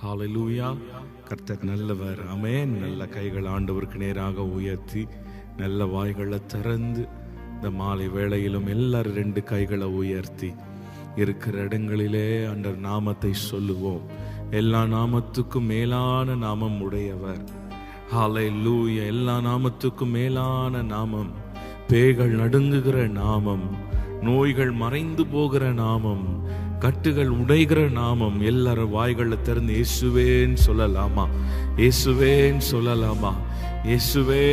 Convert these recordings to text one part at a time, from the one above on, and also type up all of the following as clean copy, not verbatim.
ஹல்லேலூயா. கர்த்தர் நல்லவர். ஆமென். நல்ல கைகள் ஆண்டவருக்கு நேராக உயர்த்தி நல்ல வாய்களை திறந்து இந்த மாலை வேளையிலும் எல்லாரும் 2 கைகளை உயர்த்தி இருக்கிற இடங்களிலே ஆண்டவர் நாமத்தை சொல்லுவோம். எல்லா நாமத்துக்கும் மேலான நாமம் உடையவர். ஹல்லேலூயா. எல்லா நாமத்துக்கும் மேலான நாமம், பேய்கள் நடுங்குகிற நாமம், நோய்கள் மறைந்து போகிற நாமம், கட்டுகள் உடைகிற நாமம். எல்லாரும் வாய்களை திறந்து இயேசுவேன்னு சொல்லலாமா? இயேசுவேன்னு சொல்லலாமா? இயேசுவே,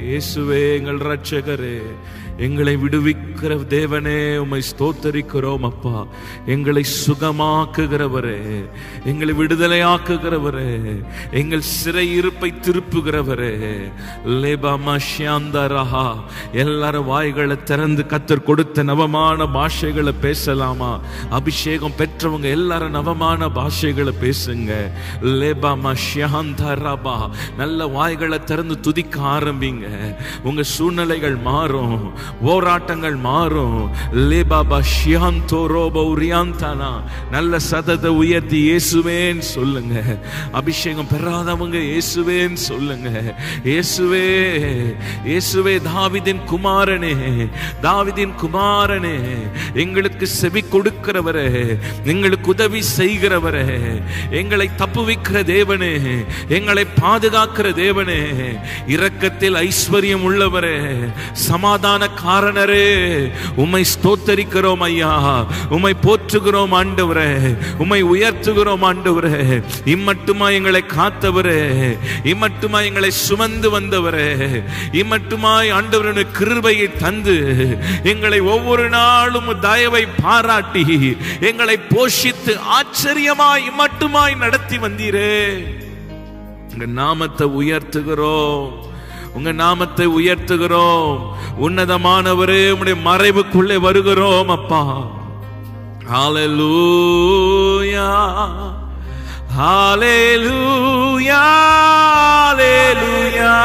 இயேசுவே எங்கள் இரட்சகரே, எங்களை விடுவிக்கிற தேவனே, உம்மை ஸ்தோத்தரிக்கிறோம் அப்பா. எங்களை சுகமாக்குகிறவரே, எங்களை விடுதலையாக்குகிறவரே, எங்கள் சிறை இருப்பை திருப்புகிறவரே. லேபாமாஷியாந்தரஹா. எல்லாரும் வாய்களை திறந்து கர்த்தர் கொடுத்த நவமான பாஷைகளை பேசலாமா? அபிஷேகம் பெற்றவங்க எல்லாரும் நவமான பாஷைகளை பேசுங்க. லேபாமாஷியாந்தரபா. நல்ல வாய்களை திறந்து துதிக்க ஆரம்பிங்க. உங்க சூழ்நிலைகள் மாறும், போராட்டங்கள் மாறும். லேபாபா ஷியாந்தோ ரோபோ ரியாந்தானா. நல்ல சதத்தை உயர்த்தி இயேசுவேன்னு சொல்லுங்க. அபிஷேகம் பெறாதவங்க இயேசுவேன்னு சொல்லுங்க. இயேசுவே, இயேசுவே, தாவீதின் குமாரனே, தாவீதின் குமாரனே, எங்களுக்கு செவி கொடுக்கிறவரே, எங்களுக்கு உதவி செய்கிறவரே, எங்களை தப்புவிக்கிற தேவனே, எங்களை பாதுகாக்கிற தேவனே, இரக்கத்தில் ஐஸ்வர்யம் உள்ளவரே, சமாதான காரணரே, உம்மை ஸ்தோத்தரிக்கிறோம் ஐயா. உம்மை போற்றுகிறோம் ஆண்டவரே, உம்மை உயர்த்துகிறோம் ஆண்டவரே. இம்மட்டுமா எங்களை காத்தவரே, இம்மட்டுமா எங்களை சுமந்து வந்தவரே, இம்மட்டுமாய் ஆண்டவருடைய கிருபையை தந்து எங்களை ஒவ்வொரு நாளும் தயவை பாராட்டி எங்களை போஷித்து ஆச்சரியமாய் இம்மட்டுமாய் நடத்தி வந்தீரே. உங்க நாமத்தை உயர்த்துகிறோம், உங்க நாமத்தை உயர்த்துகிறோம். உன்னதமானவரே, உம்முடைய மறைவுக்குள்ளே வருகிறோம் அப்பா. ஹல்லேலூயா, ஹல்லேலூயா, ஹல்லேலூயா,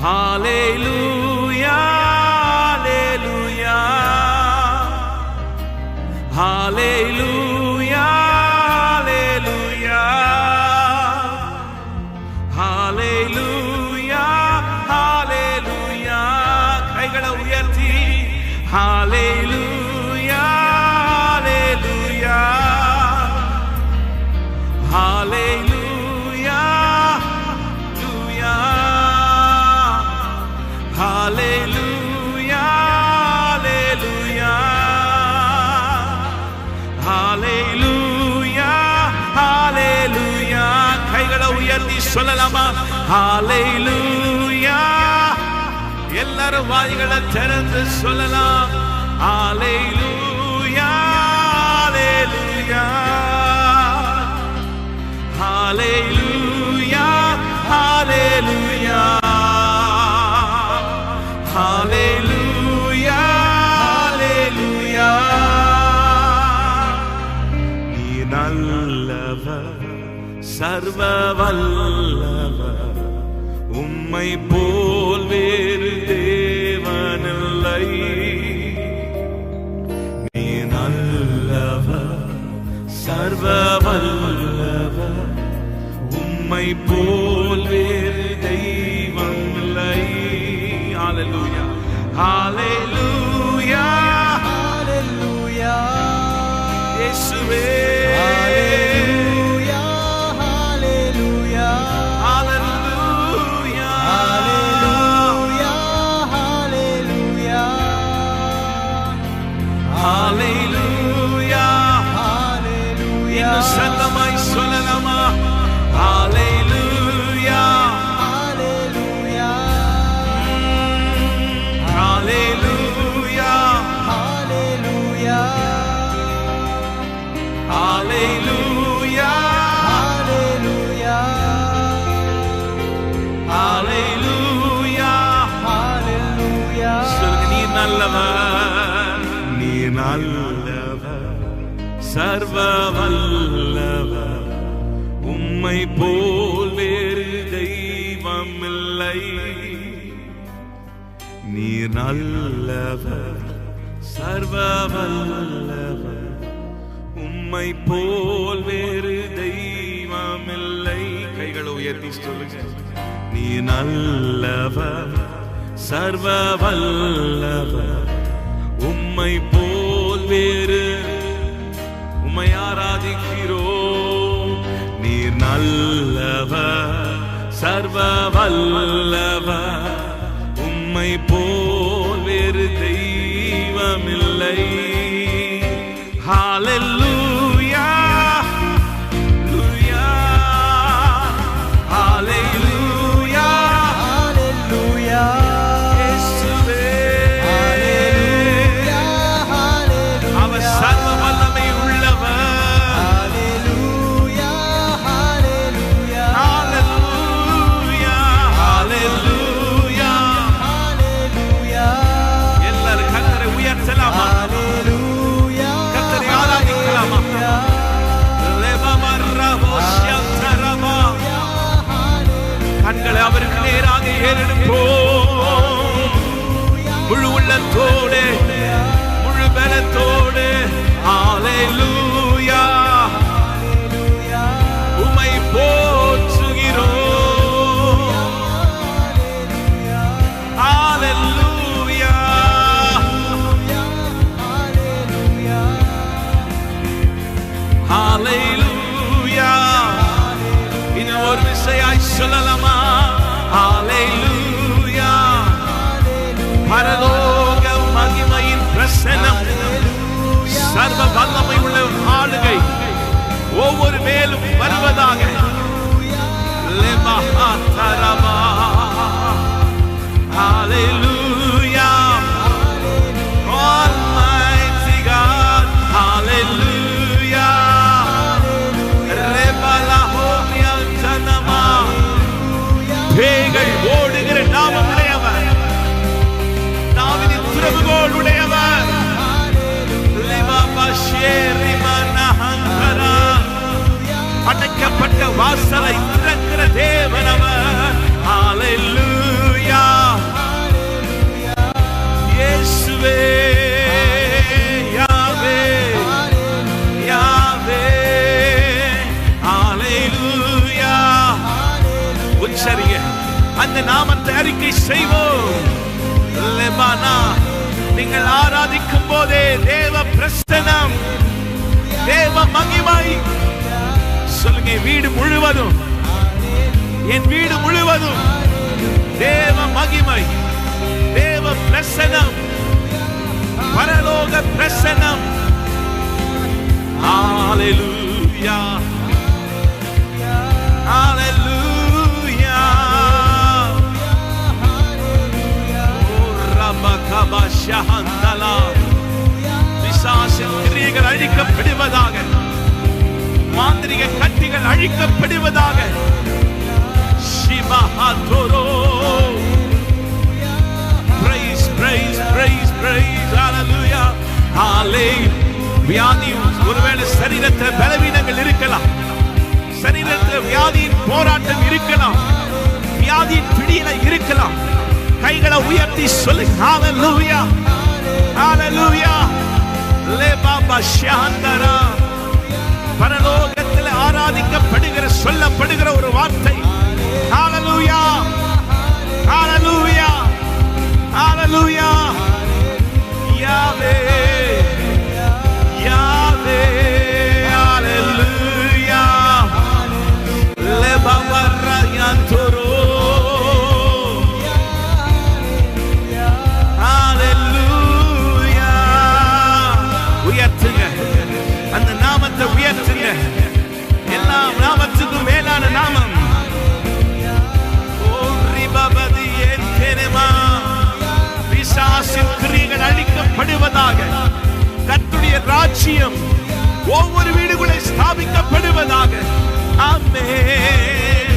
ஹல்லேலூயா, ஹல்லேலூயா, ஹல்லேலூயா, ஹல்லேலூயா, ஹல்லேலூயா. கைகளை உயர்த்தி ஹல்லேலூயா, ஹல்லேலூயா, ஹல்லேலூயா, ஹல்லேலூயா, ஹல்லேலூயா, ஹல்லேலூயா, ஹல்லேலூயா. கைகளை உயர்த்தி சொல்லலாமா? ஹல்லேலூயா. எல்லாரும் வாய்களை திறந்து சொல்லலாம். ஹல்லேலூயா, ஹல்லேலூயா, ஹல்லேலூயா, ஹல்லேலூயா, ஹல்லேலூயா, ஹல்லேலூயா. நீ நல்லவர், சர்வ வல்லவர், உம்மை போல் வேறு தேவனில்லை. நீ நல்லவர், சர்வ வல்லவர், உம்மை போல் வேறு தெய்வம் இல்லை. ஹல்லேலூயா, ஹல்லேலூயா, ஹல்லேலூயா. இயேசுவே, சத்தமாய் சொல்லலாமா? ஹல்லேலூயா, ஹல்லேலூயா, ஹல்லேலூயா, ஹல்லேலூயா, ஹல்லேலூயா, ஹல்லேலூயா, ஹல்லேலூயா. சொல்லுங்க, நீ நல்லவர், நீ நல்லவர், சர்வ வல்லவர், உம்மை போல் வேறு தெய்வம் இல்லை. நீர் நல்லவர், சர்வ வல்லவர், உம்மை போல் வேறு தெய்வமில்லை. கைகளை உயர்த்தி சொல்லுங்க. நீ நல்லவர், சர்வ வல்லவர், உம்மை போல் வேறு. உம்மை ஆராதிக்கிறோம். நீர் நல்லவர், சர்வ வல்லவர், உம்மை போல் வேறு தெய்வமில்லை. ஹalleluya, ஹalleluya, ஹalleluya, ஹalleluya, இயேசுவே, ஹalleluya, ஹalleluya, அவர் சர்வ வல்லமை உள்ளவர். ஹalleluya, ஹalleluya, ஹalleluya, ஹalleluya, ஹalleluya, எல்லாரும் கர்த்தரை உயர்த்தலாமா? ஹalleluya, கர்த்தரை ஆராதிக்கலாமா? கண்களை அவருக்கு நேராக ஏறெடுப்போம். முழு உள்ளத்தோடு, முழு பலத்தோடு. ஹalleluya, உம்மை போற்றுகிறோம். ஹalleluya, ஹalleluya. இன்னும் ஒரு விசையாய் சொல்லலாமா? ஹalleluya. பரலோக மகிமையின் பிரசன்னம், சர்வ வல்லமை உள்ள ஆளுகை ஒவ்வொரு மேலும் வருவதாக. லெமஹாதரபா. ஹalleluya, Almighty God. ஹalleluya. ரெபலஹோமியல்தனமா. பேய்கள் ஓடுகிற நாமம் உடையவர், தாவீதின் திறவுகோல் உடையவர். அடைக்கப்பட்ட வாசலை திறக்கிற தேவனவர். ஹalleluya, இயேசுவே, யாவே, யாவே. ஹalleluya. உச்சரிங்க, அந்த நாமத்தை அறிக்கை செய்வோம். லெபானா. நீங்கள் ஆராதிக்கும் போதே தேவ பிரசன்னம், தேவ மகிமை. சொல்லுங்க, வீடு முழுவதும், என் வீடு முழுவதும் தேவ மகிமை, தேவ பிரசன்னம், பரலோக பிரசன்னம். ஹalleluya, ஹalleluya. பிசாசின் கிரியைகள் அழிக்கப்படுவதாக, மாந்திரிக கட்டிகள் அழிக்கப்படுவதாக. சிவஹாதோரோ. Praise, praise, praise, praise. Hallelujah, hallelujah. வியாதி, ஒருவேளை சரீரத்தில் பலவீனங்கள் இருக்கலாம், சரீரத்தில் வியாதியின் போராட்டம் இருக்கலாம், வியாதியின் பிடியில இருக்கலாம். கைகளை உயர்த்தி சொல்லு. ஹalleluya, ஹalleluya. லெபாபா ஷாந்தரா. பரலோகத்தில் ஆராதிக்கப்படுகிற, சொல்லப்படுகிற ஒரு வார்த்தை. ஹalleluya, ஹalleluya, ஹalleluya. யாவே, யாவே, ஹalleluya. லெபாபா ராயந்தோரோ. அந்த நாமத்தை உயர்த்துங்க. எல்லா நாமத்துக்கும் மேலான நாமம். பிசாசின் கிரியைகள் அழிக்கப்படுவதாக. கர்த்தருடைய ராஜ்யம் ஒவ்வொரு வீடுகளை ஸ்தாபிக்கப்படுவதாக. ஆமென்.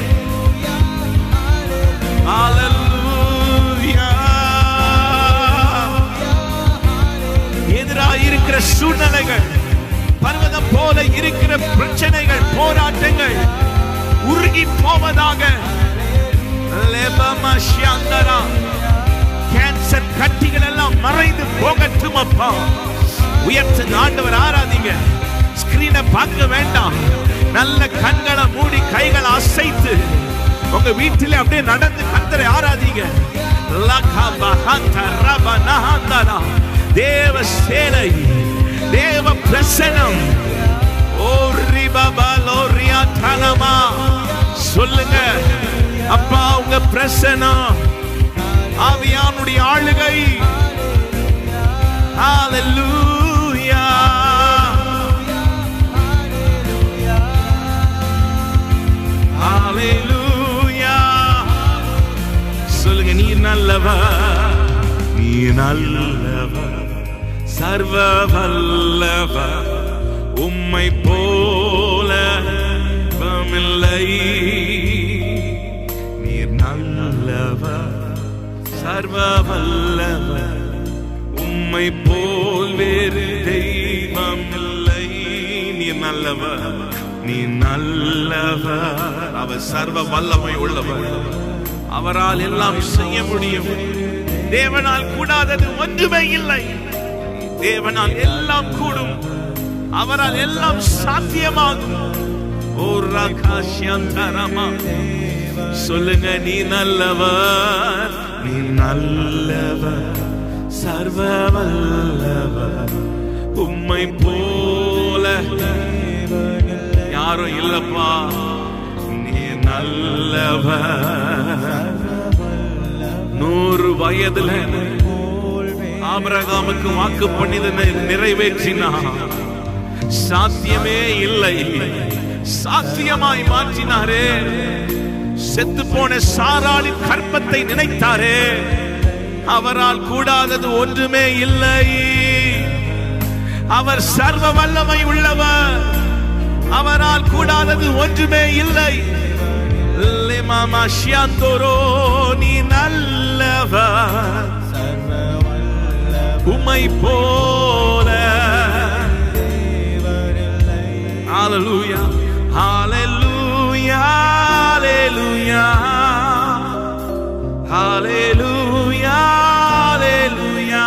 ஹalleluya. எதிராக இருக்கிற சூழ்நிலைகள், பர்வதம் போல இருக்கிற பிரச்சனைகள், போராட்டங்கள் உருகி போவதாக. கேன்சர் கட்டிகள் எல்லாம் மறைந்து போகட்டும் அப்பா. உயர்த்து ஆண்டவர். ஆராதிங்க. ஸ்கிரீனை பார்க்க வேண்டாம். நல்ல கண்களை மூடி கைகளை அசைத்து உங்க வீட்டிலே அப்படியே நடந்து கர்த்தரை ஆராதிங்க. தேவ சேனை, தேவ பிரசனம். சொல்லுங்க, அப்பா உங்க பிரசனம், ஆவியானுடைய ஆளுகை. ஹalleluya, ஹalleluya. சொல்லுங்க, நீ நல்லவர், நீ நல்லவர், சர்வ வல்லவர், உம்மை போல இல்லை. நீர் நல்லவர், சர்வ வல்லவர், உம்மை போல் வேறு தெய்வம் இல்லை. நீர் நல்லவர், நீ நல்லவர். அவர் சர்வ வல்லமை உள்ளவர், அவரால் எல்லாம் செய்ய முடியும். தேவனால் கூடாதது ஒன்றுமே இல்லை. தேவனால் எல்லாம் கூடும், அவரால் எல்லாம் சாத்தியமாகும். சொல்லுங்க, நீ நல்லவர், நீ நல்லவர், சர்வ வல்லவர், உம்மை போல யாரும் இல்லப்பா. நீ நல்லவர். 100 வயதுல ஆபிரகாமுக்கு வாக்கு பண்ணியதை நிறைவேற்றினார். சாத்தியமே இல்லை, சாத்தியமாய் மாற்றினாரே. செத்து போன சாராளின் கற்பத்தை நினைத்தாரே. அவரால் கூடாதது ஒன்றுமே இல்லை. அவர் சர்வ வல்லமை உள்ளவர், அவரால் கூடாதது ஒன்றுமே இல்லை. நீ நல்லவர், உம்மை போல. Hallelujah, hallelujah, hallelujah, hallelujah, hallelujah,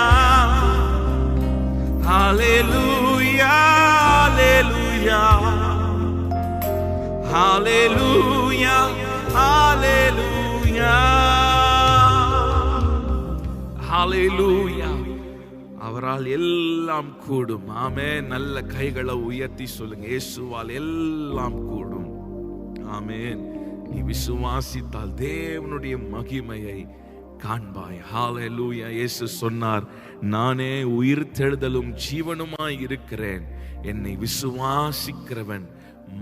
hallelujah, hallelujah, hallelujah, hallelujah. அவரால் எல்லாம் கூடும். ஆமென். நல்ல கைகளை உயர்த்தி சொல்லுங்க, இயேசுவால் எல்லாம் கூடும். ஆமென். நீ விசுவாசித்தால் தேவனுடைய மகிமையை காண்பாய். ஹalleluya. இயேசு சொன்னார், நானே உயிர்த்தெழுதலும் ஜீவனுமாய் இருக்கிறேன். என்னை விசுவாசிக்கிறவன்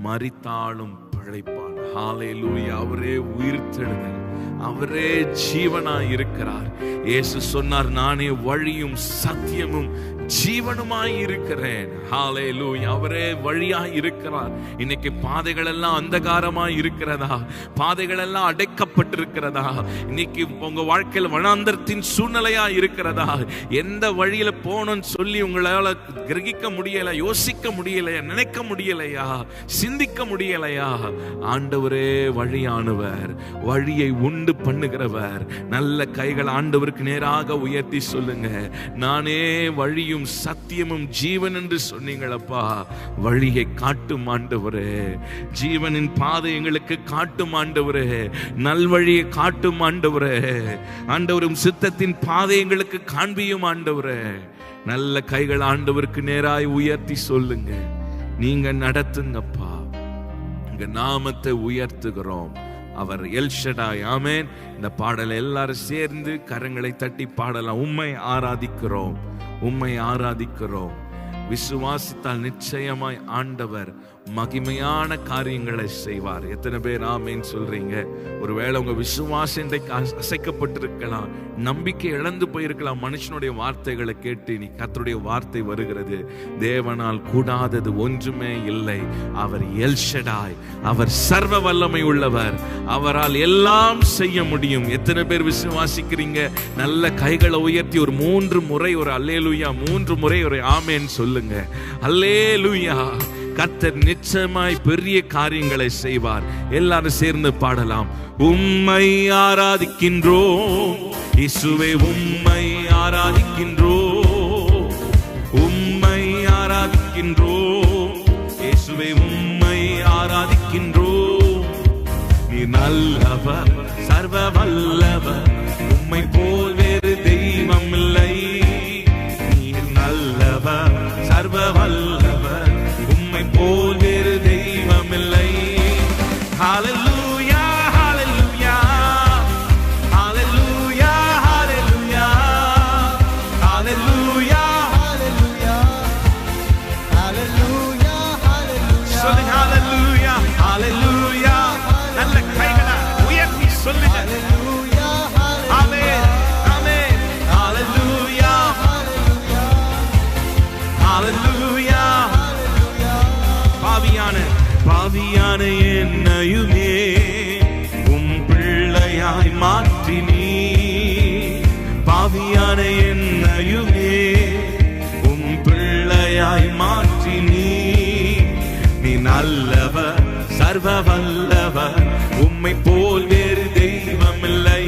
மரித்தாலும் பிழைப்பான். ஹalleluya. அவரே உயிர்த்தெழுதல், அவரே ஜீவனாய் இருக்கிறார். இயேசு சொன்னார், நானே வழியும் சத்தியமும் ஜீவனுமாய் இருக்கிறேன். ஹalleluya. அவரே வழியாய் இருக்கிறார். இன்னைக்கு பாதைகள் எல்லாம் அந்தகாரமாய் இருக்கிறதா? பாதைகள் எல்லாம் அடைக்கப்பட்டிருக்கிறதா? இன்னைக்கு உங்க வாழ்க்கையில் வனாந்தரத்தின் சூழ்நிலையா இருக்கிறதா? எந்த வழியில போகணும்னு சொல்லி உங்களால கிரகிக்க முடியல, யோசிக்க முடியல, நினைக்க முடியலையா, சிந்திக்க முடியலையா? ஆண்டவரே வழியானவர், வழியை உண்டு பண்ணுகிறவர். நல்ல கைகள் ஆண்டவருக்கு நேராக உயர்த்தி சொல்லுங்க, நானே வழியும் சத்தியமும் ஜீவன் என்று சொன்னீங்களப்பா. வழியை காட்டும் ஆண்டவரே, ஜீவனின் பாதை எங்களுக்கு காட்டும் ஆண்டவரே, நல்வழியை காட்டும் ஆண்டவரே. ஆண்டவரும் சித்தத்தின் பாதை எங்களுக்கு காண்பியும் ஆண்டவரே. நல்ல கைகள் ஆண்டவருக்கு நேராய் உயர்த்தி சொல்லுங்க, நீங்க நடத்துங்கப்பா, உங்க நாமத்தை உயர்த்துகிறோம். அவர் எல்ஷடாய். ஆமென். இந்த பாடலை எல்லாரும் சேர்ந்து கரங்களை தட்டி பாடலாம். உம்மை ஆராதிக்கிறோம், உம்மை ஆராதிக்கிறோம். விசுவாசித்தால் நிச்சயமாய் ஆண்டவர் மகிமையான காரியங்களை செய்வார். எத்தனை பேர் ஆமென் சொல்றீங்க? ஒருவேளை உங்க விசுவாசம் இன்றைக்கு அசைக்கப்பட்டிருக்கலாம், நம்பிக்கை இழந்து போயிருக்கலாம். மனுஷனுடைய வார்த்தைகளை கேட்டு நீ கர்த்தருடைய வார்த்தை வருகிறது, தேவனால் கூடாதது ஒன்றுமே இல்லை. அவர் எல்ஷடாய், அவர் சர்வ வல்லமை உள்ளவர், அவரால் எல்லாம் செய்ய முடியும். எத்தனை பேர் விசுவாசிக்கிறீங்க? நல்ல கைகளை உயர்த்தி ஒரு 3 முறை ஒரு அல்லேலூயா, 3 முறை ஒரு ஆமென் சொல்லுங்க. அல்லேலூயா. கர்த்தர் நிச்சயமாய் பெரிய காரியங்களை செய்வார். எல்லாரும் சேர்ந்து பாடலாம். உம்மை ஆராதிக்கின்றோம் இயேசுவே, உம்மை ஆராதிக்கின்றோம், உம்மை ஆராதிக்கின்றோம் இயேசு, இயேசுவே உம்மை ஆராதிக்கின்றோம். நீர் நல்லவர், சர்வ வல்லவர், உம்மை போல் வேறு தெய்வம் இல்லை. நீர் நல்லவர், சர்வ வல்லவர், உம்மை போல் வேறு தெய்வம் இல்லை. ஹல்லேலூயா, ஹல்லேலூயா, ஹல்லேலூயா, ஹல்லேலூயா, ஹல்லேலூயா, Hallelujah, hallelujah. சொல்லுங்க ஹல்லேலூயா, ஹல்லேலூயா. நல்ல கைகளை உயர்த்தி சொல்லுங்க. Hallelujah, ஆமென், ஆமென். ஹல்லேலூயா, ஹல்லேலூயா. பாவியான என்னையுமே உம் பிள்ளையாய் மாற்றினீ. பாவியான என்னையுமே உம் பிள்ளையாய் மாற்றினீ. நீ நல்லவர், சர்வ வல்லவர், உம்மை போல் வேறு தெய்வம் இல்லை.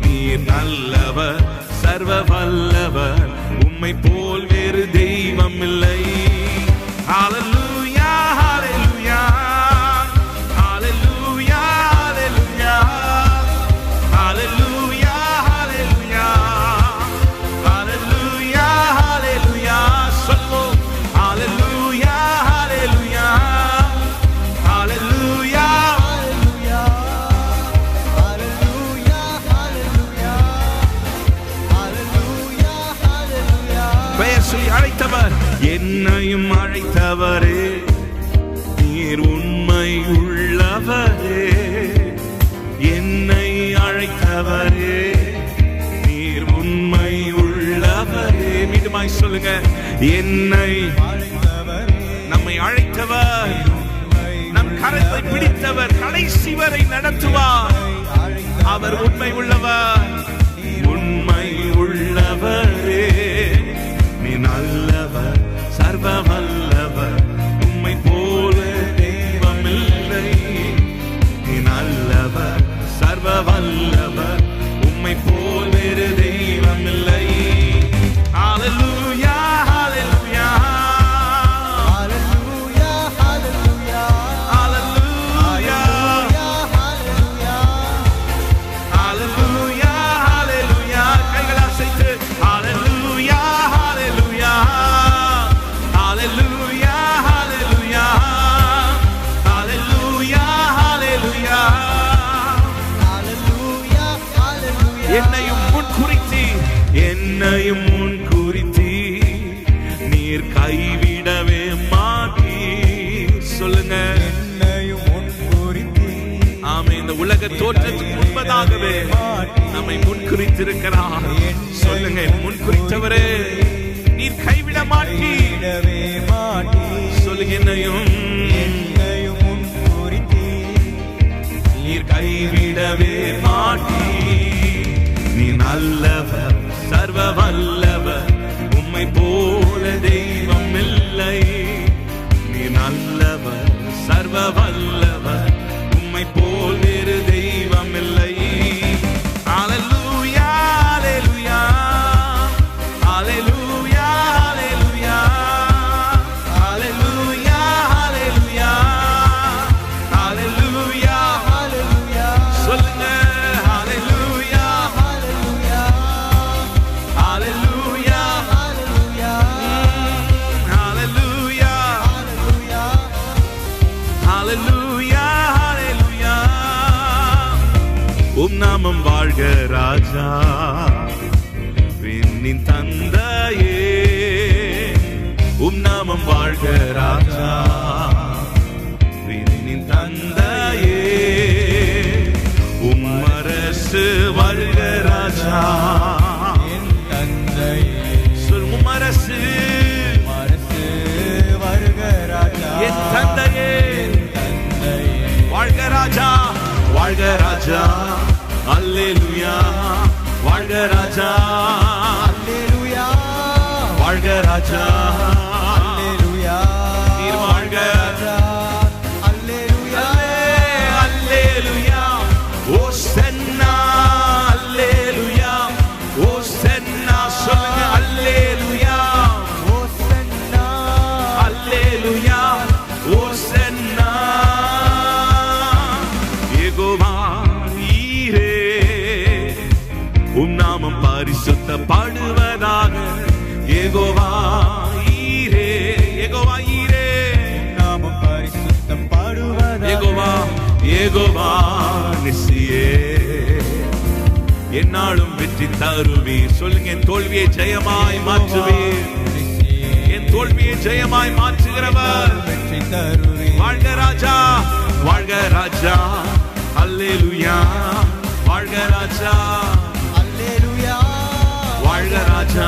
நீர் நல்லவர், சர்வ வல்லவர், உம்மை போல் வேறு தெய்வம் இல்லை. ஹல்லேலூயா, ஹல்லேலூயா, ஹல்லேலூயா, ஹல்லேலூயா, ஹல்லேலூயா, ஹல்லேலூயா, ஹல்லேலூயா. சொல்லுவோம் ஹல்லேலூயா, ஹல்லேலூயா, ஹல்லேலூயா. பெயர் சொல்லி அழைத்தவர், என்னையும் அழைத்தவரே, நீர் உண்மை உள்ளவரே. என்னை அழைத்தவரே, நீர் உண்மை உள்ளவரே. மீண்டுமாய் சொல்லுங்க, என்னை நம்மை அழைத்தவர், நம் கரத்தை பிடித்தவர், கடைசி வரை நடத்துவார். அவர் உண்மை உள்ளவர், உண்மை உள்ளவரே. நீ நல்லவர், சர்வ வல்லவர், உம்மை போல தெய்வம் இல்லை. நீ நல்லவர், சர்வ வல்லவர், உம்மை போல் வேறு தெய்வம் இல்லை. ஹல்லேலூயா, ஹல்லேலூயா, Hallelujah, hallelujah. ஹல்லேலூயா, ஹல்லேலூயா, ஹல்லேலூயா. கைகளை அசைத்து ஹல்லேலூயா, ஹல்லேலூயா, ஹல்லேலூயா, ஹல்லேலூயா, ஹல்லேலூயா, ஹல்லேலூயா. Hallelujah, hallelujah. என்னையும் முன் குறித்தி, என்னையும் முன் குறித்தி, நீர் கைவிடவே மாட்டீர். சொல்லுங்க என்னையும் முன்குறித்தீ. ஆமே. இந்த உலக தோற்றத்துக்கு முன்பதாகவே நம்மை முன்குறித்திருக்கிறார். சொல்லுங்க, முன் குறித்தவரே, நீர் கைவிட மாட்டீர். விடவே மாட்டீர். சொல்லுங்க, என்னையும் முன்குறித்தீ. நீர் கைவிடவே மாட்டீர். நீ நல்லவர், சர்வ வல்லவர், உம்மை போல தெய்வம் இல்லை. நீ நல்லவர், சர்வ வல்லவர், உம்மை போல் வேறு தெய்வம் இல்லை. ஹல்லேலூயா, ஹல்லேலூயா, ஹல்லேலூயா, ஹல்லேலூயா, ஹல்லேலூயா, ஹல்லேலூயா, ஹல்லேலூயா. சொல்லுங்க ஹல்லேலூயா, Hallelujah, ஹல்லேலூயா, hallelujah, ஹல்லேலூயா, hallelujah. ஹல்லேலூயா, ஹல்லேலூயா. உம் நாமம் வாழ்க ராஜா, விண்ணின் தந்தையே. உம் நாமம் வாழ்க ராஜா, விண்ணின் தந்தையே. உம் அரசு வருக ராஜா. என் தந்தையே, சொல் உம் அரசு, அரசு வருக ராஜா. என் தந்தையே. தந்தையே, வாழ்க ராஜா, வாழ்க ராஜா, அல்லேலூயா. வாழ்க ராஜா, அல்லேலூயா, வாழ்க ராஜா, அல்லேலூயா. நீர் வாழ்க. அல்லேலூயா, அல்லேலூயா, ஓசன்னா, அல்லேலூயா, ஓசன்னா. சொல்லுங்க அல்லேலூயா, ஓசன்னா, அல்லேலூயா, யெகோவா நிசியே என்னாலும் வெற்றி தருவீர். சொல்லுங்க, என் தோல்வியை ஜெயமாய் மாற்றுவீர். என் தோல்வியை ஜெயமாய் மாற்றுகிறவர். வெற்றி தருவீர். வாழ்க ராஜா, வாழ்க ராஜா, அல்லேலூயா. வாழ்க ராஜா, அல்லேலூயா. வாழ்க ராஜா,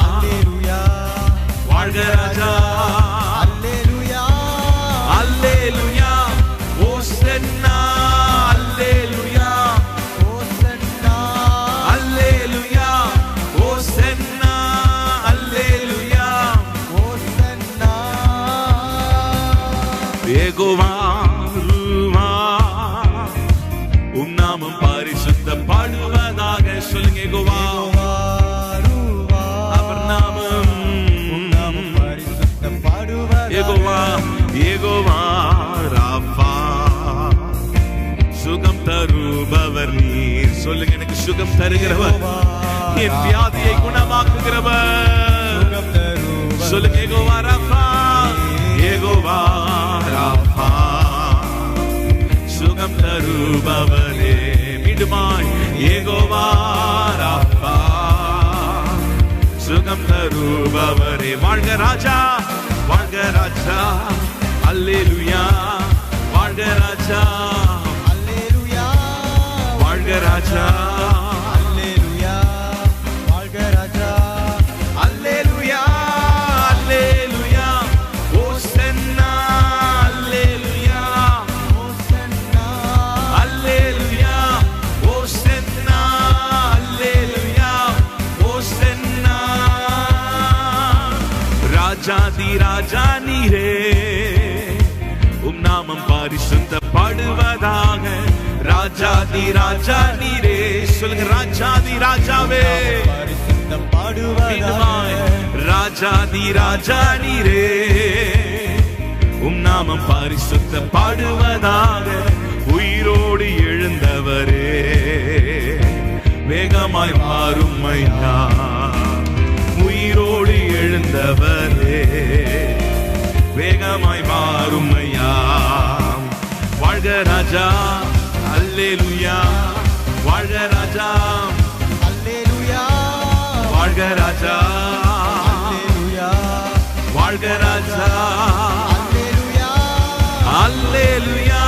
அல்லேலூயா. வாழ்க ராஜா, அல்லேலூயா. அல்லேலூயா. ஓசன்னா, அல்லேலூயா, ஓசன்னா. அல்லேலூயா, ஓசன்னா, அல்லேலூயா. ஓசன்னா. யெகோவா உம் நாமம் பரிசுத்தப்படுவதாக. சொல்லுங்க, யெகோவா அவர் நாமம் பரிசுத்தப்படுவதாக. யெகோவா, யெகோவா ராஃபா சுகம் தருபவர் நீர். சொல்லுங்க, எனக்கு சுகம் தருகிறவர், என் வியாதியை குணமாக்குகிறவர். சுகம் தருபவர். சொல்லுங்க, யெகோவா ராஃபா, யெகோவா ராஃபா சுகம் தருபவரே. மீண்டுமாய், யெகோவா ராஃபா சுகம் தருபவரே. வாழ்க ராஜா, வாழ்க ராஜா, அல்லேலூயா. வாழ்க ராஜா, அல்லேலூயா. வாழ்க ராஜா, அல்லேலூயா. வாழ்க ராஜா. அல்லேலூயா, அல்லேலூயா. ஓசன்னா, அல்லேலூயா, ஓசன்னா. அல்லேலூயா. ஓசன்னா, அல்லேலூயா, ஓசன்னா. ராஜாதி ராஜா நீரே உம் நாமம் பரிசுத்தப்படுவதாக. ராஜாதி ராஜா நீரே. சொல்லுங்க, ராஜாதி ராஜாவே. பரிசுத்தப்படுவதாக. ராஜாதி ராஜா நீரே உம் நாமம் பரிசுத்தப்படுவதாக. உயிரோடு எழுந்தவரே வேகமாய் மாறும் ஐயா. உயிரோடு எழுந்தவரே வேகமாய் மாறும் ஐயா. வாழ்க ராஜா, அல்லேலூயா. வாழ்க ராஜா, அல்லேலூயா. வாழ்க ராஜா, அல்லேலூயா. வாழ்க ராஜா, அல்லேலூயா. அல்லேலூயா.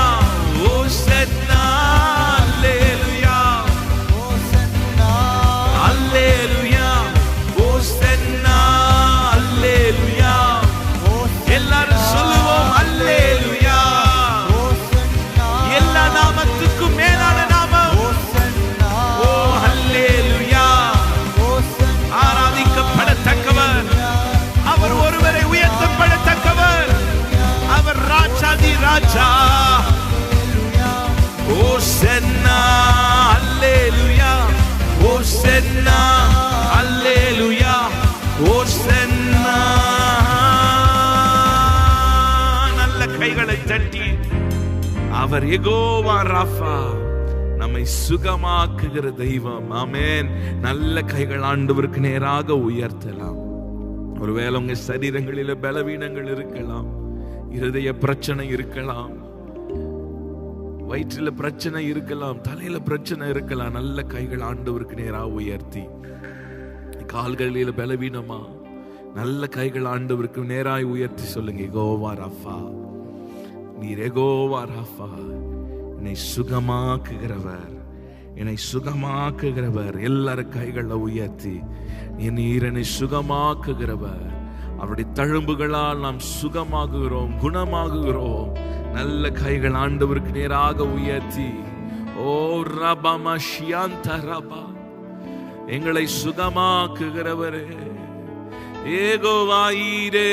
ஓசன்னா, அல்லேலூயா, ஓசன்னா. அல்லேலூயா. ஓசன்னா, அல்லேலூயா. எல்லாரும் சொல்லுவோம், அல்லேலூயா. ஓசன்னா. எல்லா நாமத்துக்கும் மேலான நாமம். ஓசன்னா. ஓ அல்லேலூயா. ஓசன்னா. ஆராதிக்கப்படத்தக்கவர் அவர் ஒருவரை உயர்த்தப்படத்தக்கவர். அவர் ராஜாதி ராஜா. ஓசன்னா, அல்லேலூயா. ஓசன்னா, அல்லேலூயா. ஓசன்னா. நல்ல கைகளை தட்டி அவர் யெகோவா ராஃபா நம்மை சுகமாக்குகிற தெய்வம். ஆமென். நல்ல கைகள் ஆண்டவருக்கு நேராக உயர்த்தலாம். ஒருவேளை உங்க சரீரங்களில பலவீனங்கள் இருக்கலாம், இருதய பிரச்சனை இருக்கலாம், வயிற்றுல பிரச்சனை இருக்கலாம், தலையில பிரச்சனை இருக்கலாம். நல்ல கைகள் ஆண்டவருக்கு நேராக உயர்த்தி, கால்களில பலவீனமா, நல்ல கைகள் ஆண்டவருக்கு நேராய் உயர்த்தி சொல்லுங்க, யெகோவா ராஃபா, நீர் யெகோவா ராஃபா, என்னை சுகமாக்குகிறவர், என்னை சுகமாக்குகிறவர். எல்லாரும் கைகளை உயர்த்தி, நீர் என்னை சுகமாக்குகிறவர். அவருடைய தழும்புகளால் நாம் சுகமாகுகிறோம், குணமாகுகிறோம். நல்ல கைகள் ஆண்டவருக்கு நேராக உயர்த்தி, ஓ ரபமா ஷியாந்த ரபா, எங்களை சுகமாக்குகிறவரே, யெகோவாயீரே,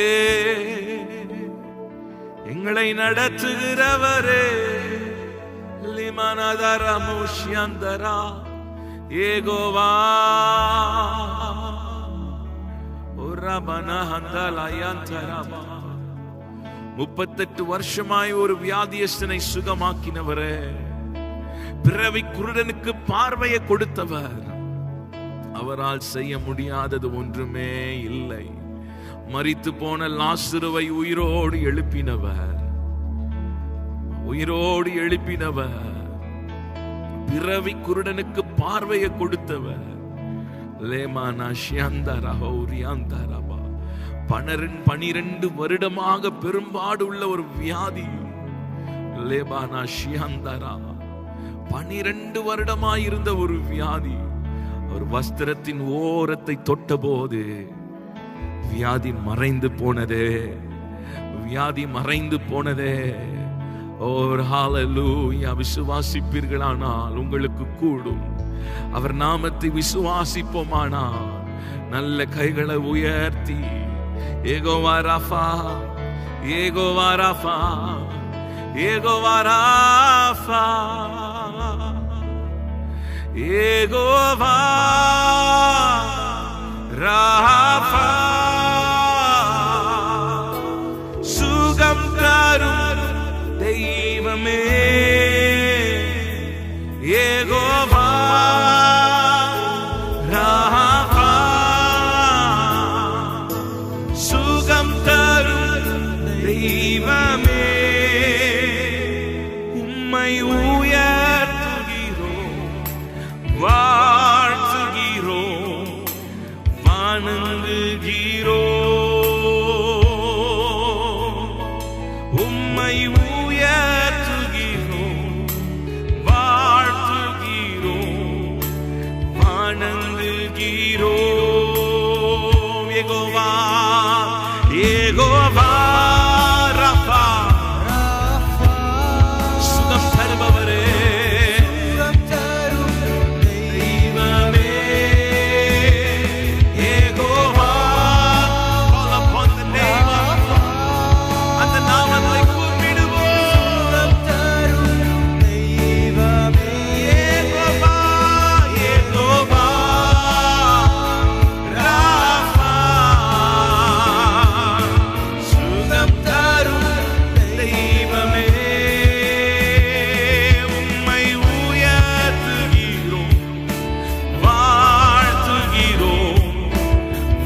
எங்களை நடத்துகிறவரே, லிமனதரா முஷ்யந்தரா, யெகோவா ஒரபனா ஹந்தலயந்தரபா. 38 வருஷமாய் ஒரு வியாதியஸ்தனை சுகமாக்கினவரே, பிறவி குருடனுக்கு பார்வையை கொடுத்தவர், அவரால் செய்ய முடியாதது ஒன்றுமே இல்லை. மரித்து போன லாசருவை உயிரோடு எழுப்பினவர், உயிரோடு எழுப்பினவர், பிறவி குருடனுக்கு பார்வையை கொடுத்தவர். லேமானா ஷியாந்தரா ஹௌரியாந்தரபா 12 வருடமாக பெரும்பாடு உள்ள ஒரு வியாதி. லேபானா ஷியாந்தரா 12 வருடமாயிருந்த ஒரு வியாதி. ஒரு வஸ்திரத்தின் ஓரத்தை தொட்ட போது வியாதி மறைந்து போனதே, வியாதி மறைந்து போனதே. ஓர் ஹalleluya. விசுவாசிப்பீர்களானால் உங்களுக்கு கூடும். அவர் நாமத்தை விசுவாசிப்போமானால் நல்ல கைகளை உயர்த்தி யெகோவா ராஃபா, யெகோவா ராஃபா, யெகோவா ராஃபா, யெகோவா ராஃபா, சுகம் தரும் தெய்வமே, யெகோவா ராஃபா, சுகம் தரும் தெய்வமே. உம்மை உயர்த்துகிறோம், வாழ்த்துகிறோம், வணங்குகிறோம். உம்மை உயர்த்துகிறோம், வாழ்த்துகிறோம், வணங்குகிறோம். யெகோவா, யெகோவா ராஃபா, சுகம் தருபவரே, சுகம் தரும் தெய்வமே, Jehovah. Call upon the name of அந்த நாமத்தை கூப்பிடுவோம். சுகம் தரும் தெய்வமே, யெகோவா, யெகோவா ராஃபா, சுகம் தரும் தெய்வமே. உம்மை உயர்த்துகிறோம், வாழ்த்துகிறோம்,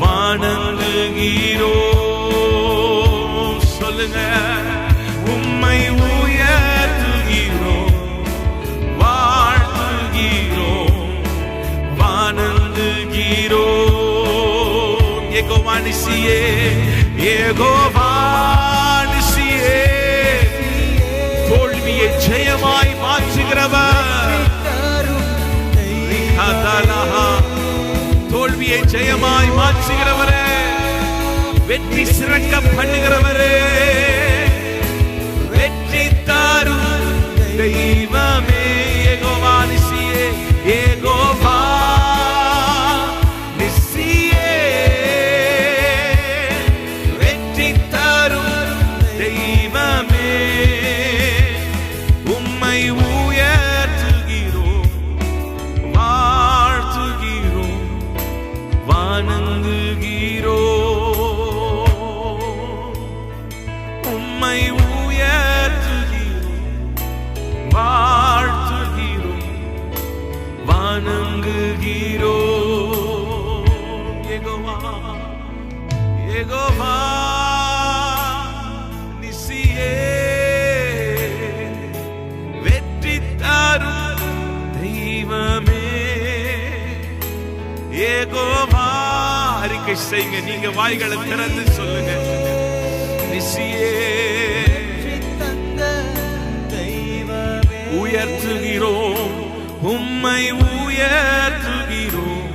வணங்குகிறோம். சொல்லுங்க, உம்மை உயர்த்துகிறோம், வாழ்த்துகிறோம், வணங்குகிறோம். யெகோவா நிசியே, யெகோவா நிசியே, தோல்வியை ஜெயமாய் மாற்றுகிறவர். தரும் தெய்வமே, அதலஹா, தோல்வியை ஜெயமாய் மாற்றுகிறவரே, வெற்றி சிறக்க பண்ணுகிறவரே, வெற்றி தரும் தெய்வமே. யெகோவா நிசியே, யெகோவா நிசியே, வெற்றி தரும் தெய்வமே. உம்மை உயர்த்துகிறோம், வாழ்த்துகிறோம், வணங்குகிறோம். உம்மை உயர்த்துகிறோம், வாழ்த்துகிறோம், வணங்குகிறோம். யெகோவா, யெகோவா நிசியே, வெற்றி தரும் தெய்வமே, யெகோவா. அறிக்கை செய்யுங்க, நீங்க வாய்களை திறந்து சொல்லுங்க. நிசியே, வெற்றி தந்த தெய்வமே, உயர்த்துகிறோம், உம்மை உயர்த்துகிறோம்,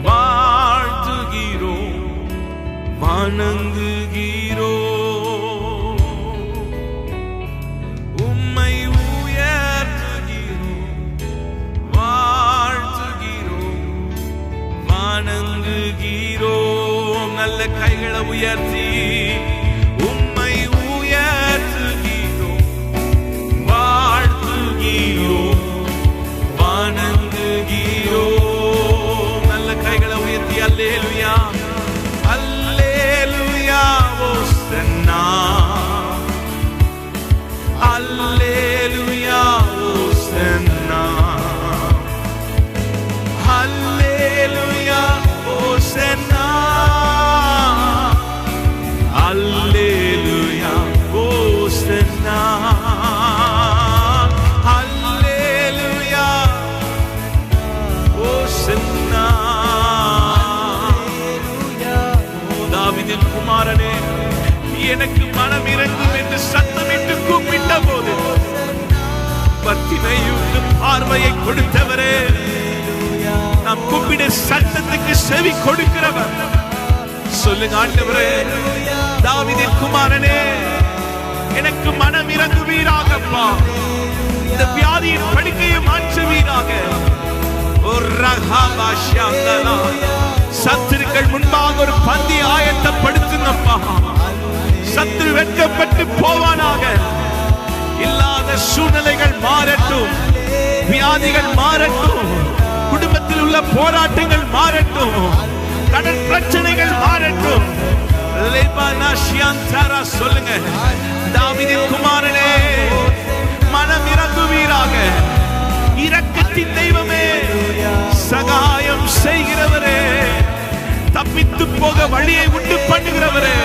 வாழ்த்துகிறோம், வணங்குகிறோம். உம்மை உயர்த்துகிறோம், வாழ்த்துகிறோம், வணங்குகிறோம். நல்ல கைகளை உயர்த்தி உம்மை உயர்த்துகிறோம், வாழ்த்துகிறோம், வணங்குகிறோம். நல்ல கைகளை உயர்த்தி அல்லேலூயா, அல்லேலூயா, பார்வையை கொடுத்தவரே, நாம் கூப்பிட சத்தத்துக்கு செவி கொடுக்கிறவர். சொல்லுங்க ஆண்டவரே, தாவீதின் குமாரனே, எனக்கு மனம் இறங்குவீராகப்பா. இந்த வியாதியின் படுக்கையை மாற்றுவீராக. சத்துருக்கள் முன்பாக ஒரு பந்தி ஆயத்தப்படுத்துங்கப்பா. சத்துரு வெட்கப்பட்டு போவானாக. இல்லாத சூழ்நிலைகள் மாறட்டும், வியாதிகள் மாறட்டும், குடும்பத்தில் உள்ள போராட்டங்கள் மாறட்டும், கடன் பிரச்சனைகள் மாறட்டும். சொல்லுங்க, தாவீதின் குமாரனே, மனம் இறங்குவீராக. இரக்கத்தின் தெய்வமே, சகாயம் செய்கிறவரே, தப்பித்து போக வழியை உண்டு பண்ணுகிறவரே,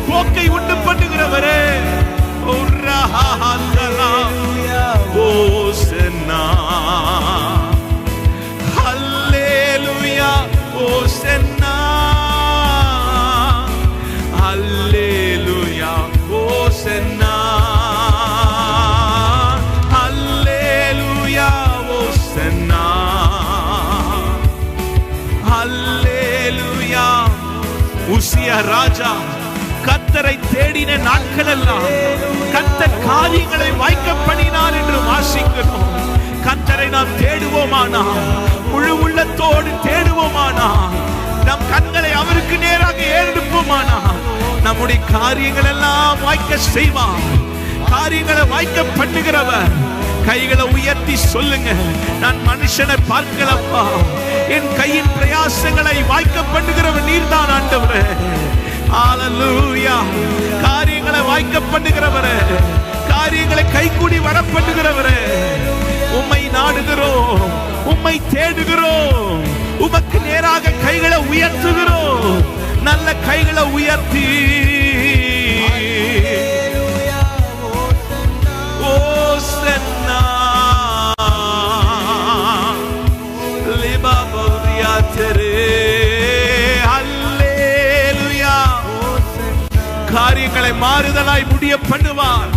போக்கை உண்டு பண்ணுகிறவரே. ஓசன்னா ஹல்லேலூயா, ஓசன்னா ஹல்லேலூயா, ஓசன்னா ஹல்லேலூயா, ஓசன்னா ஹல்லேலூயா. உசியா ராஜா கர்த்தரை தேடின நாட்கள் எல்லாம் கர்த்தர் காரியங்களை வாய்க்க பண்ணினார் என்று வாசிக்கிறோம். கர்த்தரை நாம் தேடுவோமானா, முழு உள்ளத்தோடு தேடுவோமானா, நம் கண்களை அவருக்கு நேராக ஏறெடுப்போமானா, நம்முடைய காரியங்கள் எல்லாம் வாய்க்க செய்வார். காரியங்களை வாய்க்க பண்ணுகிறவர். கைகளை உயர்த்தி சொல்லுங்க, நான் மனுஷனை பார்க்கலப்பா, என் கையின் பிரயாசங்களை வாய்க்க பண்ணுகிறவர் நீர்தான் ஆண்டவரே. ஹல்லேலூயா. காரியங்களை வாய்க்க பண்ணுகிறவரே, காரியங்களை கைகூடி வர பண்ணுகிறவரே, உம்மை நாடுகிறோம், உம்மை தேடுகிறோம், உமக்கு நேராக கைகளை உயர்த்துகிறோம். நல்ல கைகளை உயர்த்தி ஓசன்னா லிபாபோரியா தெரே. ஹல்லேலூயா. காரியங்களை மாறுதலாய் முடிய பண்ணுவார்.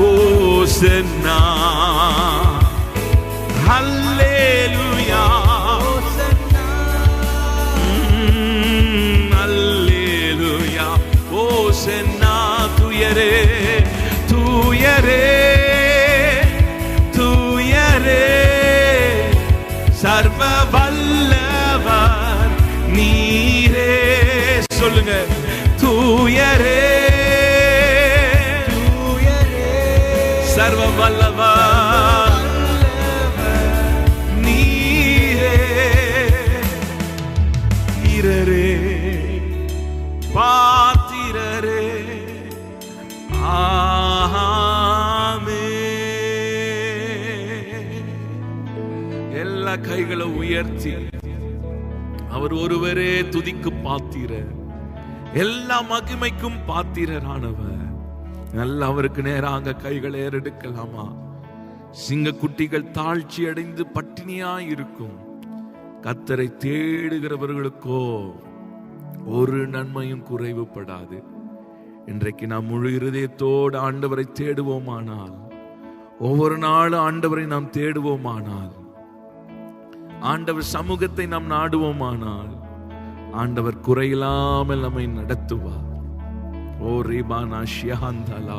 ஓசன்னா ஹல்லேலூயா, ஹல்லேலூயா. ஓசன்னா துயரே, துயரே, துயரே, சர்வ வல்லவர் நீரே. சொல்லுங்க, தூயரே, சர்வ வல்லவர் நீரே. இரரே, பாத்திரரே, ஆமே. எல்லா கைகளை உயர்த்தி அவர் ஒருவரே துதிக்கு பாத்திரர், எல்லா மகிமைக்கும் பாத்திரரானவர். நல்ல அவருக்கு நேராக கைகளை ஏறெடுக்கலாமா? சிங்க குட்டிகள் தாழ்ச்சி அடைந்து பட்டினியா இருக்கும். கர்த்தரை தேடுகிறவர்களுக்கோ ஒரு நன்மையும் குறைவுபடாது. இன்றைக்கு நாம் முழு இருதயத்தோடு ஆண்டவரை தேடுவோமானால், ஒவ்வொரு நாளும் ஆண்டவரை நாம் தேடுவோமானால், ஆண்டவர் சமூகத்தை நாம் நாடுவோமானால், ஆண்டவர் குறையில்லாமல் நம்மை நடத்துவார். ஓ ரீபானா ஷியாந்தலா.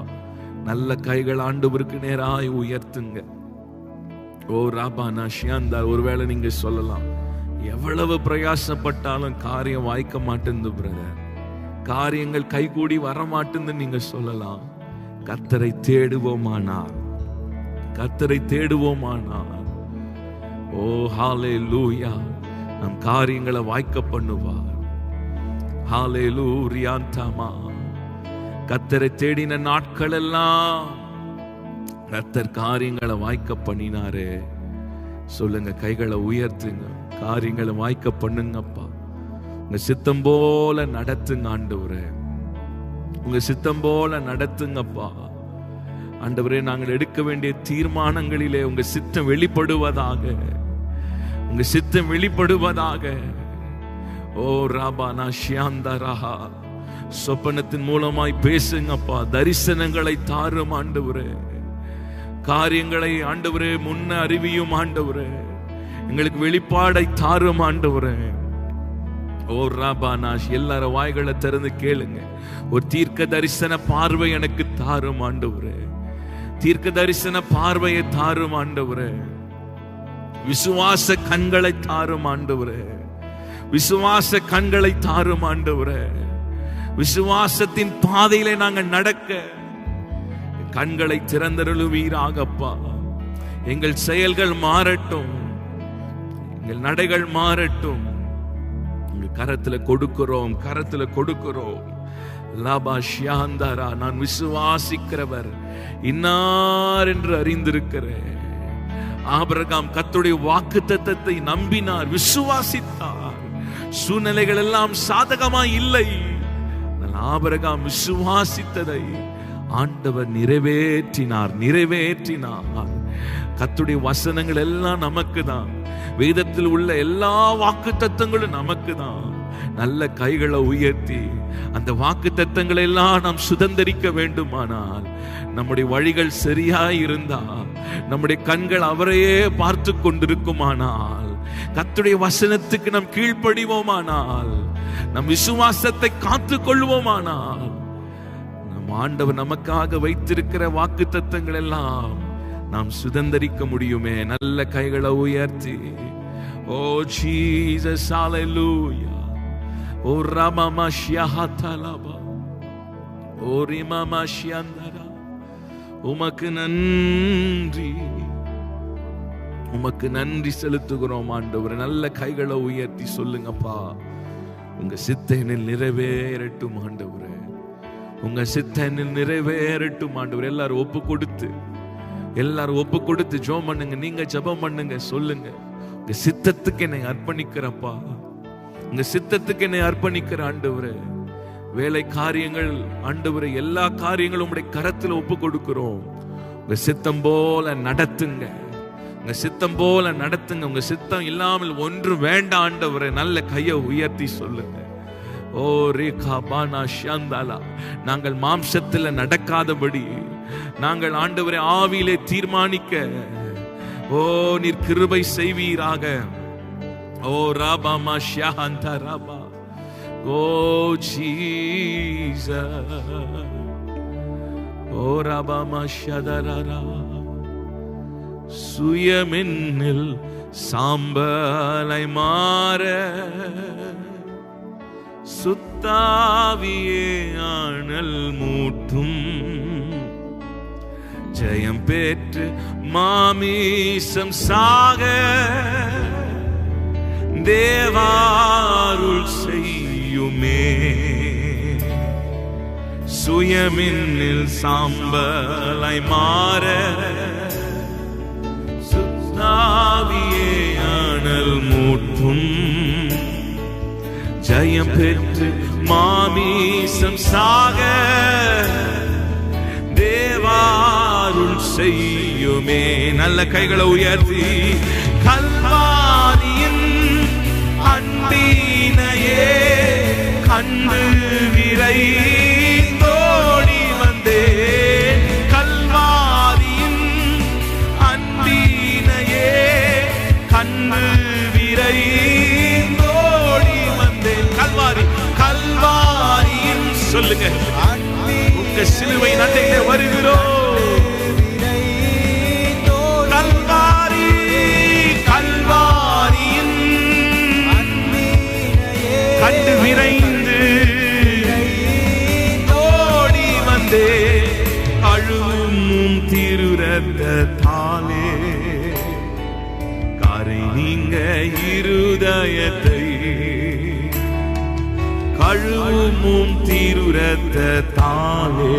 நல்ல கைகள் ஆண்டவருக்கு நேராய் உயர்த்துங்க. ஓ ராபானா ஷியாந்தா. ஒருவேளை நீங்க சொல்லலாம், எவ்வளவு பிரயாசப்பட்டாலும் காரியம் வாய்க்க மாட்டேங்குது பிரதர், காரியங்கள் கைகூடி வரமாட்டேன்னு நீங்க சொல்லலாம். கர்த்தரை தேடுவோமானால், கர்த்தரை தேடுவோமானால், ஓ ஹல்லேலூயா, நம் காரியங்களை வாய்க்க பண்ணுவார். ஹல்லேலூயா. கர்த்தரை தேடின நாட்கள் எல்லாம் கர்த்தர் காரியங்களை வாய்க்க பண்ணினாரே. சொல்லுங்க, கைகளை உயர்த்துங்க, காரியங்களை வாய்க்க பண்ணுங்கப்பா. உங்க சித்தம் போல நடத்துங்க ஆண்டவரே, உங்க சித்தம் போல நடத்துங்கப்பா. ஆண்டவரே, நாங்கள் எடுக்க வேண்டிய தீர்மானங்களிலே உங்க சித்தம் வெளிப்படுவதாக, உங்க சித்தம் வெளிப்படுவதாக. ஓ ராபானா ஷியாந்தரஹா. சொப்பனத்தின் மூலமாய் பேசுங்கப்பா, தரிசனங்களை தாரும் ஆண்டவரே. காரியங்களை ஆண்டவரே முன்ன அறிவியும் ஆண்டவரே, எங்களுக்கு வெளிப்பாடை தாரும் ஆண்டவரே. ஓ ராபானாஷ், எல்லாரும் வாய்களை திறந்து கேளுங்க. ஒரு தீர்க்க தரிசன பார்வை எனக்கு தாரும் ஆண்டவரே, தீர்க்க தரிசன பார்வையை தாரும் ஆண்டவரே. விசுவாச கண்களை தாரும் ஆண்டவரே, விசுவாச கண்களை தாரும் ஆண்டவரே. விசுவாசத்தின் பாதையிலே நாங்கள் நடக்க கண்களை திறந்தருளுவீராகப்பா. எங்கள் செயல்கள் மாறட்டும், எங்கள் நடைகள் மாறட்டும். உங்க கரத்துல கொடுக்கிறோம், கரத்துல கொடுக்கிறோம். லாபா ஷியாந்தாரா, நான் விசுவாசிக்கிறவர் இன்னார் என்று அறிந்திருக்கிறேன். ஆபிரகாம் கர்த்தருடைய வாக்குத்தத்தத்தை நம்பினார், விசுவாசித்தார். சூழ்நிலைகள் எல்லாம் சாதகமா இல்லை. ஆபிரகாம் விசுவாசித்ததை ஆண்டவர் நிறைவேற்றினார், நிறைவேற்றினார். கர்த்தருடைய வசனங்கள் எல்லாம் நமக்கு தான். வேதத்தில் உள்ள எல்லா வாக்குத்தத்தங்களும் நமக்கு தான். நல்ல கைகளை உயர்த்தி அந்த வாக்குத்தத்தங்களை எல்லாம் நாம் சுதந்தரிக்க வேண்டுமானால், நம்முடைய வழிகள் சரியாய் இருந்தால், நம்முடைய கண்கள் அவரையே பார்த்து கொண்டிருக்குமானால், கர்த்தருடைய வசனத்துக்கு நாம் கீழ்ப்படிவோமானால், நம் விசுவாசத்தை காத்துக் கொள்வோமானால், நம் ஆண்டவர் நமக்காக வைத்திருக்கிற வாக்குத்தத்தங்கள் எல்லாம் நாம் சுதந்தரிக்க முடியுமே. நல்ல கைகளை உயர்த்தி ஓ ஜீசஸ் ஹalleluya. ஓ ரமமஷ்யஹதலபா, ஓ ரிமமஷ்யந்தரா, உமக்கு நன்றி, உமக்கு நன்றி செலுத்துகிறோம் ஆண்டவரே. நல்ல கைகளை உயர்த்தி சொல்லுங்கப்பா, உங்க சித்தனில் நிறைவேறட்டும் ஆண்டவரே, உங்க சித்தனில் நிறைவேறட்டும் ஆண்டவரே. எல்லாரும் ஒப்பு கொடுத்து, எல்லாரும் ஒப்பு கொடுத்து ஜெபம் பண்ணுங்க. நீங்க ஜெபம் பண்ணுங்க, சொல்லுங்க, உங்க சித்தத்துக்கு என்னை அர்ப்பணிக்கிறப்பா, உங்க சித்தத்துக்கு என்னை அர்ப்பணிக்கிற ஆண்டவரே. வேலை காரியங்கள் ஆண்டவரே, எல்லா காரியங்களும் உங்களுடைய கரத்துல ஒப்பு கொடுக்கிறோம். உங்க சித்தம் போல நடத்துங்க, உங்க சித்தம் போல நடத்துங்க. உங்க சித்தம் இல்லாமல் ஒன்று வேண்டாம் ஆண்டவரே. நல்ல கையை உயர்த்தி சொல்லுங்க. ஓ ரேகா பானா ஷாந்தாலா, நாங்கள் மாம்சத்தில் நடக்காதபடி நாங்கள் ஆண்டவரே ஆவியிலே தீர்மானிக்க ஓ நீர் கிருபை செய்வீராக. ஓ ராபா மாஷா ஹந்தா ராபா, ஓ ஜீசஸ், ஓ ராபா மாஷா தரரா. சுயமென்னில் சாம்பலை மாற சுத்தாவியே ஆனல் மூட்டும். ஜெயம் பெற்று மாமீசம் சாக தேவாருள் செய்யுமே. சுயமின்னில் சாம்பலை மாற சுத்தாவியே ஆனல் மூட்டும். ஜெயம் பெற்று மாமீசம் சாக தேவாருள் செய்யுமே. நல்ல கைகளை உயர்த்தி கல்வாரியின் அன்பினையே கண்டு விரைந்தோடி வந்தே. கல்வாரியின் அன்பினையே கண்டு விரைந்தோடி வந்தே. கல்வாரி, கல்வாரியின் சொல்லுங்க, உங்க சிலுவை நட்டையிலே வருகிறோம். கல்வாரி, கல்வாரியின் கண்டு விரைந்து ஓடி வந்தே. அழுவும் திருரத்தாலே கரை நீங்க இருதயத்தை, கழுவும் திருரத்தாலே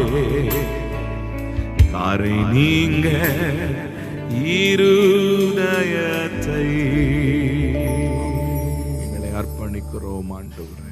கரை நீங்க இருதயத்தை. எங்களை அர்ப்பணிக்கிறோம் ஆண்டவரே.